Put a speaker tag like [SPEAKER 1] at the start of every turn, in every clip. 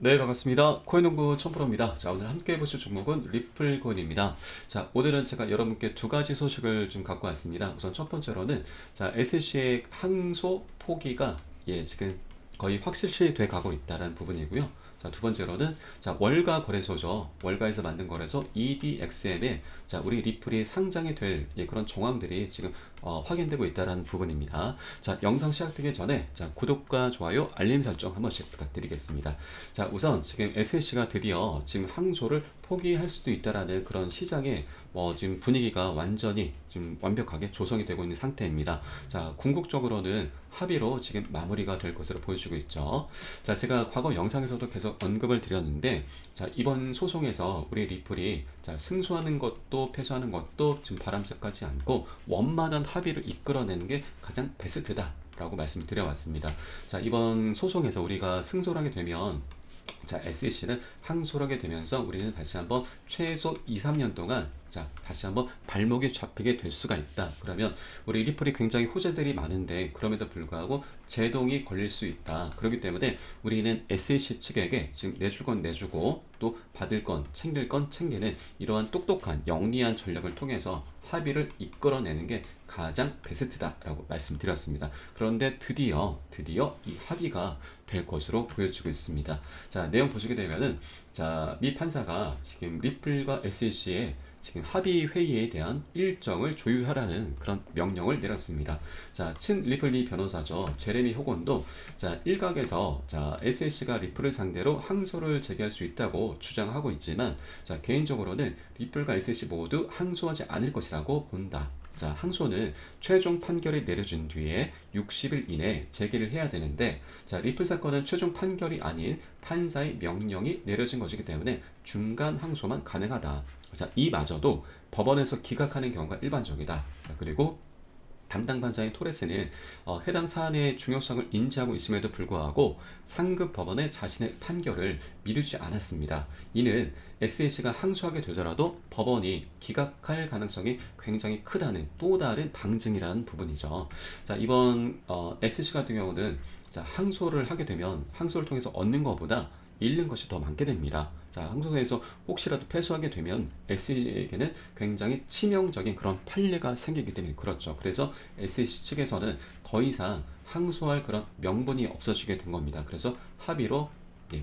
[SPEAKER 1] 네, 반갑습니다. 코인농구 첨프로입니다. 자, 오늘 함께 보실 종목은 리플코인입니다. 자, 오늘은 제가 여러분께 두 가지 소식을 좀 갖고 왔습니다. 우선 첫 번째로는 자, SC의 항소 포기가 지금 거의 확실시 돼 가고 있다는 부분이고요. 자, 두 번째로는 자, 월가 거래소죠. 월가에서 만든 거래소 EDXM에 자, 우리 리플이 상장이 될 그런 정황들이 지금 확인되고 있다는 부분입니다. 자, 영상 시작되기 전에 자, 구독과 좋아요, 알림 설정 한 번씩 부탁드리겠습니다. 자, 우선 지금 SLC가 드디어 지금 항소를 포기할 수도 있다라는 그런 시장의 지금 분위기가 완전히 지금 완벽하게 조성이 되고 있는 상태입니다. 자, 궁극적으로는 합의로 지금 마무리가 될 것으로 보여지고 있죠. 자, 제가 과거 영상에서도 계속 언급을 드렸는데, 자, 이번 소송에서 우리 리플이 자, 승소하는 것도 패소하는 것도 지금 바람직하지 않고 원만한 합의를 이끌어내는 게 가장 베스트다라고 말씀을 드려왔습니다. 자, 이번 소송에서 우리가 승소를 하게 되면 자, SEC는 항소를 하게 되면서 우리는 다시 한번 최소 2, 3년 동안 자, 다시 한번 발목이 잡히게 될 수가 있다. 그러면 우리 리플이 굉장히 호재들이 많은데 그럼에도 불구하고 제동이 걸릴 수 있다. 그렇기 때문에 우리는 SEC 측에게 지금 내줄 건 내주고 또 받을 건 챙길 건 챙기는 이러한 똑똑한 영리한 전략을 통해서 합의를 이끌어내는 게 가장 베스트다라고 말씀드렸습니다. 그런데 드디어 이 합의가 될 것으로 보여지고 있습니다. 자, 내용 보시게 되면은 자, 미 판사가 지금 리플과 SEC의 지금 합의 회의에 대한 일정을 조율하라는 그런 명령을 내렸습니다. 자, 친 리플 미 변호사죠. 제레미 호건도 자, 일각에서 자, SEC가 리플을 상대로 항소를 제기할 수 있다고 주장하고 있지만 자, 개인적으로는 리플과 SEC 모두 항소하지 않을 것이라고 본다. 자, 항소는 최종 판결이 내려진 뒤에 60일 이내 제기를 해야 되는데 자, 리플 사건은 최종 판결이 아닌 판사의 명령이 내려진 것이기 때문에 중간 항소만 가능하다. 자, 이마저도 법원에서 기각하는 경우가 일반적이다. 자, 그리고 담당 판사인 토레스는 해당 사안의 중요성을 인지하고 있음에도 불구하고 상급 법원에 자신의 판결을 미루지 않았습니다. 이는 SEC가 항소하게 되더라도 법원이 기각할 가능성이 굉장히 크다는 또 다른 방증이라는 부분이죠. 자, 이번 SEC 같은 경우는 자, 항소를 하게 되면 항소를 통해서 얻는 것보다 잃는 것이 더 많게 됩니다. 자, 항소에서 혹시라도 패소하게 되면 SEC에게는 굉장히 치명적인 그런 판례가 생기기 때문에 그렇죠. 그래서 SEC 측에서는 더 이상 항소할 그런 명분이 없어지게 된 겁니다. 그래서 합의로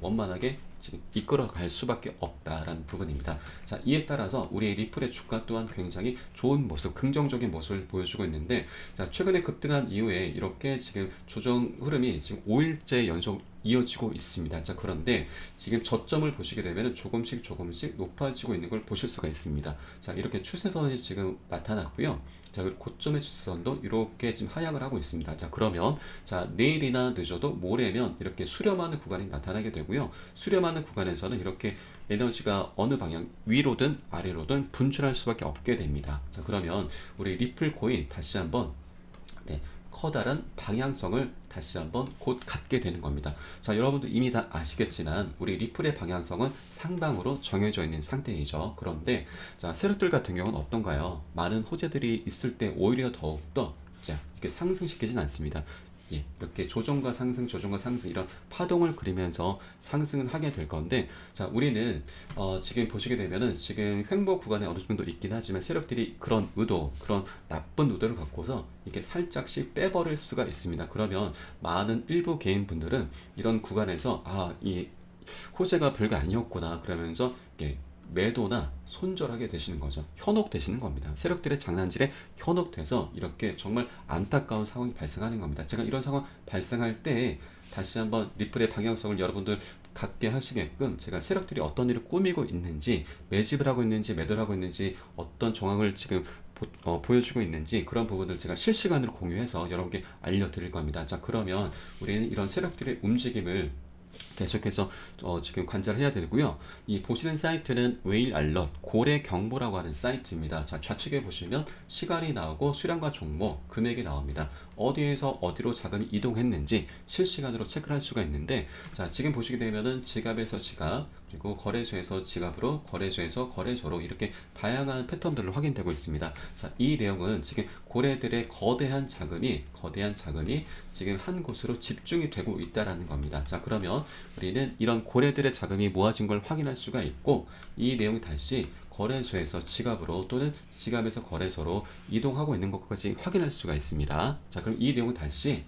[SPEAKER 1] 원만하게 지금 이끌어갈 수밖에 없다라는 부분입니다. 자, 이에 따라서 우리 리플의 주가 또한 굉장히 좋은 모습, 긍정적인 모습을 보여주고 있는데, 자, 최근에 급등한 이후에 이렇게 지금 조정 흐름이 지금 5일째 연속 이어지고 있습니다. 자, 그런데 지금 저점을 보시게 되면 조금씩 높아지고 있는 걸 보실 수가 있습니다. 자, 이렇게 추세선이 지금 나타났고요. 자, 그리고 고점의 추세선도 이렇게 지금 하향을 하고 있습니다. 자, 그러면 자, 내일이나 늦어도 모레면 이렇게 수렴하는 구간이 나타나게 되고요. 수렴하는 구간에서는 이렇게 에너지가 어느 방향 위로든 아래로든 분출할 수밖에 없게 됩니다. 자, 그러면 우리 리플 코인 다시 한번 커다란 방향성을 다시 한번 곧 갖게 되는 겁니다. 자, 여러분들 이미 다 아시겠지만 우리 리플의 방향성은 상방으로 정해져 있는 상태이죠. 그런데 자, 세력들 같은 경우는 어떤가요? 많은 호재들이 있을 때 오히려 더욱더 자, 이렇게 상승시키진 않습니다. 이렇게 조정과 상승, 조정과 상승 이런 파동을 그리면서 상승을 하게 될 건데, 자, 우리는 지금 보시게 되면은 지금 횡보 구간에 어느 정도 있긴 하지만 세력들이 그런 의도, 그런 나쁜 의도를 갖고서 이렇게 살짝씩 빼버릴 수가 있습니다. 그러면 많은 일부 개인분들은 이런 구간에서 이 호재가 별거 아니었구나 그러면서 이렇게 매도나 손절하게 되시는 거죠. 현혹되시는 겁니다. 세력들의 장난질에 현혹돼서 이렇게 정말 안타까운 상황이 발생하는 겁니다. 제가 이런 상황 발생할 때 다시 한번 리플의 방향성을 여러분들 갖게 하시게끔 제가 세력들이 어떤 일을 꾸미고 있는지, 매집을 하고 있는지, 매도를 하고 있는지, 어떤 정황을 지금 보여주고 있는지 그런 부분을 제가 실시간으로 공유해서 여러분께 알려드릴 겁니다. 자, 그러면 우리는 이런 세력들의 움직임을 계속해서 지금 관찰을 해야 되고요. 이 보시는 사이트는 웨일 알럿 고래 경보라고 하는 사이트입니다. 자, 좌측에 보시면 시간이 나오고 수량과 종목, 금액이 나옵니다. 어디에서 어디로 자금이 이동했는지 실시간으로 체크를 할 수가 있는데, 자, 지금 보시게 되면은 지갑에서 지갑, 그리고 거래소에서 지갑으로, 거래소에서 거래소로 이렇게 다양한 패턴들로 확인되고 있습니다. 자, 이 내용은 지금 고래들의 거대한 자금이 지금 한 곳으로 집중이 되고 있다라는 겁니다. 자, 그러면 우리는 이런 고래들의 자금이 모아진 걸 확인할 수가 있고 이 내용이 다시 거래소에서 지갑으로 또는 지갑에서 거래소로 이동하고 있는 것까지 확인할 수가 있습니다. 자, 그럼 이 내용은 다시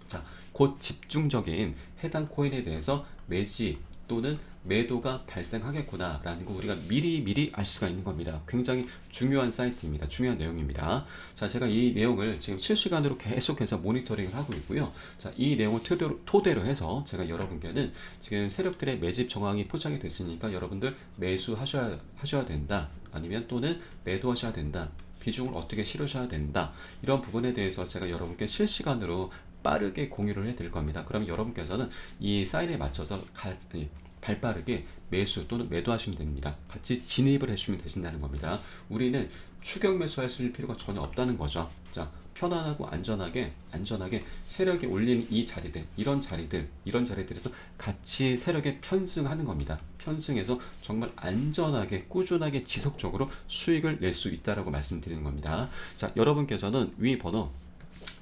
[SPEAKER 1] 자, 곧 집중적인 해당 코인에 대해서 매집 또는 매도가 발생하겠구나라는 거 우리가 미리 알 수가 있는 겁니다. 굉장히 중요한 사이트입니다. 중요한 내용입니다. 자, 제가 이 내용을 지금 실시간으로 계속해서 모니터링을 하고 있고요. 자, 이 내용을 토대로 해서 제가 여러분께는 지금 세력들의 매집 정황이 포착이 됐으니까 여러분들 매수하셔야 된다. 아니면 또는 매도하셔야 된다. 비중을 어떻게 실으셔야 된다. 이런 부분에 대해서 제가 여러분께 실시간으로 빠르게 공유를 해드릴 겁니다. 그럼 여러분께서는 이 사인에 맞춰서 발빠르게 매수 또는 매도하시면 됩니다. 같이 진입을 해주시면 되신다는 겁니다. 우리는 추격 매수하실 필요가 전혀 없다는 거죠. 자, 편안하고 안전하게 세력이 올린 이 자리들, 이런 자리들에서 같이 세력에 편승하는 겁니다. 편승해서 정말 안전하게 꾸준하게 지속적으로 수익을 낼 수 있다라고 말씀드리는 겁니다. 자, 여러분께서는 위 번호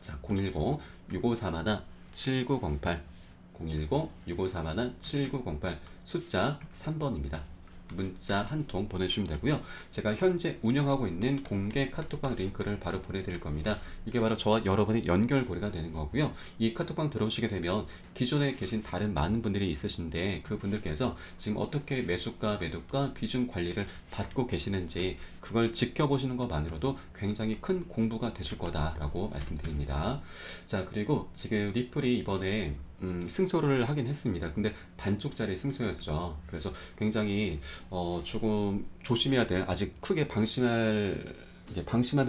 [SPEAKER 1] 자, 010-6541-7908 010-6541-7908 숫자 3번입니다. 문자 한 통 보내주시면 되고요. 제가 현재 운영하고 있는 공개 카톡방 링크를 바로 보내드릴 겁니다. 이게 바로 저와 여러분의 연결고리가 되는 거고요. 이 카톡방 들어오시게 되면 기존에 계신 다른 많은 분들이 있으신데 그 분들께서 지금 어떻게 매수가 매도가 비중 관리를 받고 계시는지 그걸 지켜보시는 것만으로도 굉장히 큰 공부가 되실 거다라고 말씀드립니다. 자, 그리고 지금 리플이 이번에 승소를 하긴 했습니다. 근데 반쪽짜리 승소였죠. 그래서 굉장히 조금 조심해야 될 아직 크게 방심하면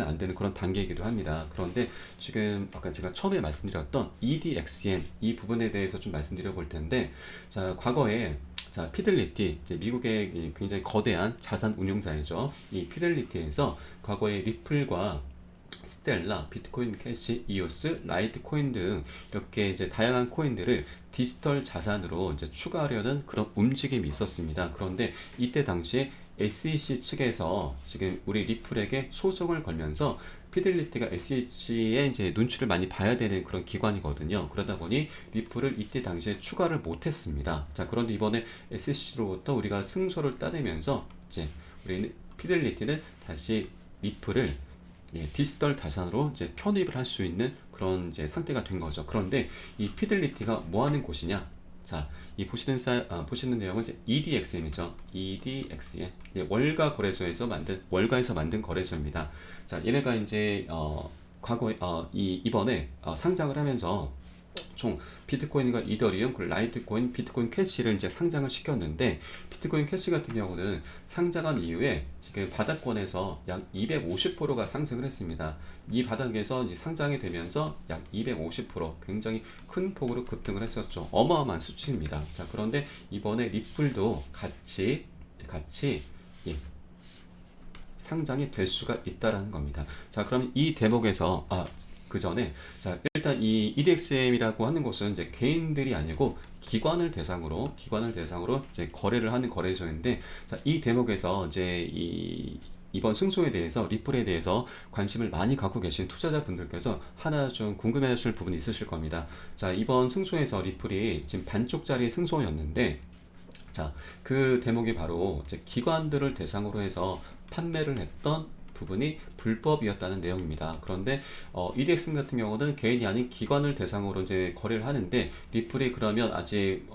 [SPEAKER 1] 안 되는 그런 단계이기도 합니다. 그런데 지금 아까 제가 처음에 말씀드렸던 EDXM 이 부분에 대해서 좀 말씀드려 볼 텐데 자, 과거에 자, 피델리티 이제 미국의 굉장히 거대한 자산 운용사이죠. 이 피델리티에서 과거에 리플과 스텔라, 비트코인 캐시, 이오스, 라이트코인 등 이렇게 이제 다양한 코인들을 디지털 자산으로 이제 추가하려는 그런 움직임이 있었습니다. 그런데 이때 당시에 SEC 측에서 지금 우리 리플에게 소송을 걸면서 피델리티가 SEC의 이제 눈치를 많이 봐야 되는 그런 기관이거든요. 그러다 보니 리플을 이때 당시에 추가를 못했습니다. 자, 그런데 이번에 SEC로부터 우리가 승소를 따내면서 이제 우리는 피델리티는 다시 리플을 디지털 자산으로 이제 편입을 할 수 있는 그런 이제 상태가 된 거죠. 그런데 이 피델리티가 뭐 하는 곳이냐? 자, 이 보시는 내용은 이제 EDXM이죠. EDXM. 월가에서 만든 거래소입니다. 자, 얘네가 이제 과거에 이번에 상장을 하면서 총 비트코인과 이더리움, 그리고 라이트코인, 비트코인 캐시를 이제 상장을 시켰는데 비트코인 캐시 같은 경우는 상장한 이후에 지금 바닥권에서 약 250%가 상승을 했습니다. 이 바닥에서 이제 상장이 되면서 약 250% 굉장히 큰 폭으로 급등을 했었죠. 어마어마한 수치입니다. 자, 그런데 이번에 리플도 같이 예, 상장이 될 수가 있다라는 겁니다. 자, 그럼 이 대목에서 그 전에 자, 일단 이 EDXM이라고 하는 것은 이제 개인들이 아니고 기관을 대상으로 이제 거래를 하는 거래소인데 자, 이 대목에서 이제 이번 승소에 대해서 리플에 대해서 관심을 많이 갖고 계신 투자자분들께서 하나 좀 궁금해하실 부분이 있으실 겁니다. 자, 이번 승소에서 리플이 지금 반쪽짜리 승소였는데 자, 그 대목이 바로 이제 기관들을 대상으로 해서 판매를 했던 부분이 불법이었다는 내용입니다. 그런데 EDX 같은 경우는 개인이 아닌 기관을 대상으로 이제 거래를 하는데 리플이 그러면 아직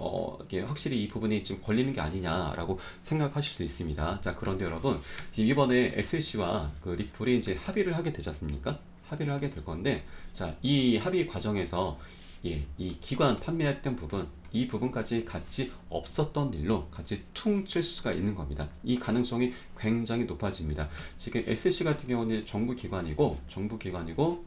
[SPEAKER 1] 이게 확실히 이 부분이 지금 걸리는 게 아니냐라고 생각하실 수 있습니다. 자, 그런데 여러분 지금 이번에 SEC와 그 리플이 이제 합의를 하게 되지 않습니까? 합의를 하게 될 건데 자, 이 합의 과정에서 이 기관 판매했던 부분 이 부분까지 같이 없었던 일로 같이 퉁 칠 수가 있는 겁니다. 이 가능성이 굉장히 높아집니다. 지금 SEC 같은 경우는 정부 기관이고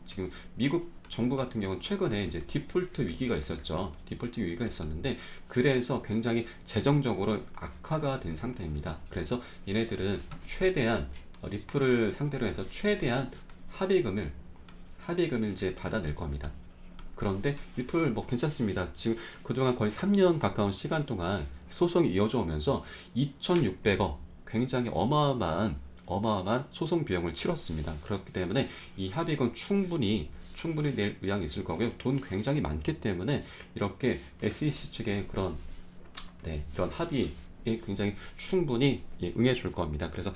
[SPEAKER 1] 지금 미국 정부 같은 경우는 최근에 이제 디폴트 위기가 있었죠. 디폴트 위기가 있었는데 그래서 굉장히 재정적으로 악화가 된 상태입니다. 그래서 얘네들은 최대한 리플을 상대로 해서 최대한 합의금을 이제 받아낼 겁니다. 그런데 리플 뭐 괜찮습니다. 지금 그동안 거의 3년 가까운 시간 동안 소송이 이어져 오면서 2,600억 굉장히 어마어마한 소송 비용을 치렀습니다. 그렇기 때문에 이 합의금 충분히 낼 의향이 있을 거고요. 돈 굉장히 많기 때문에 이렇게 SEC 측의 그런 네, 이런 합의에 굉장히 충분히 응해 줄 겁니다. 그래서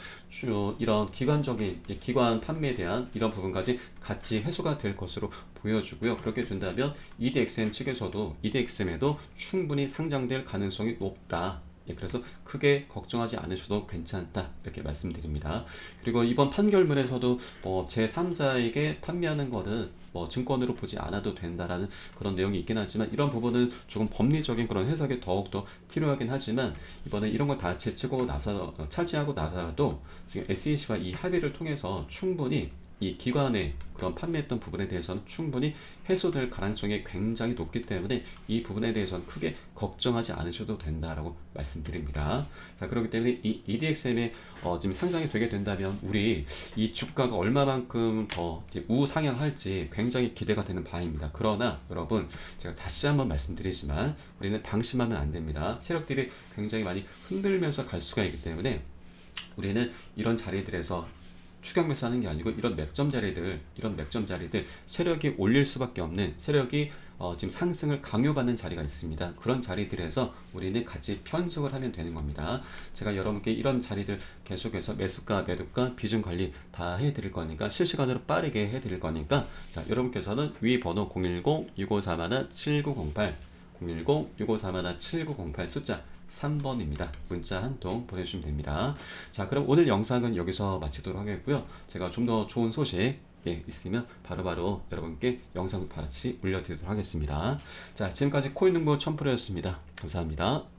[SPEAKER 1] 이런 기관적인 기관 판매에 대한 이런 부분까지 같이 해소가 될 것으로 보여주고요. 그렇게 된다면 EDXM 측에서도 EDXM에도 충분히 상장될 가능성이 높다. 그래서 크게 걱정하지 않으셔도 괜찮다 이렇게 말씀드립니다. 그리고 이번 판결문에서도 제3자에게 판매하는 거는 증권으로 보지 않아도 된다라는 그런 내용이 있긴 하지만 이런 부분은 조금 법리적인 그런 해석이 더욱더 필요하긴 하지만 이번에 이런 걸 다 제치고 나서 차지하고 나서도 지금 SEC와 이 합의를 통해서 충분히 이 기관의 그런 판매했던 부분에 대해서는 충분히 해소될 가능성이 굉장히 높기 때문에 이 부분에 대해서는 크게 걱정하지 않으셔도 된다라고 말씀드립니다. 자, 그렇기 때문에 이 EDXM에 지금 상장이 되게 된다면 우리 이 주가가 얼마만큼 더 우상향할지 굉장히 기대가 되는 바입니다. 그러나 여러분 제가 다시 한번 말씀드리지만 우리는 방심하면 안 됩니다. 세력들이 굉장히 많이 흔들면서 갈 수가 있기 때문에 우리는 이런 자리들에서 추격 매수하는 게 아니고 이런 맥점 자리들 세력이 올릴 수밖에 없는 세력이 지금 상승을 강요받는 자리가 있습니다. 그런 자리들에서 우리는 같이 편승을 하면 되는 겁니다. 제가 여러분께 이런 자리들 계속해서 매수가, 매도가, 비중 관리 다 해드릴 거니까 실시간으로 빠르게 해드릴 거니까 자, 여러분께서는 위 번호 010-6541-7908 010-6541-7908 숫자 3번입니다. 문자 한 통 보내주시면 됩니다. 자, 그럼 오늘 영상은 여기서 마치도록 하겠고요. 제가 좀 더 좋은 소식 있으면 바로바로 여러분께 영상 같이 올려드리도록 하겠습니다. 자, 지금까지 코인농부 첨프로였습니다. 감사합니다.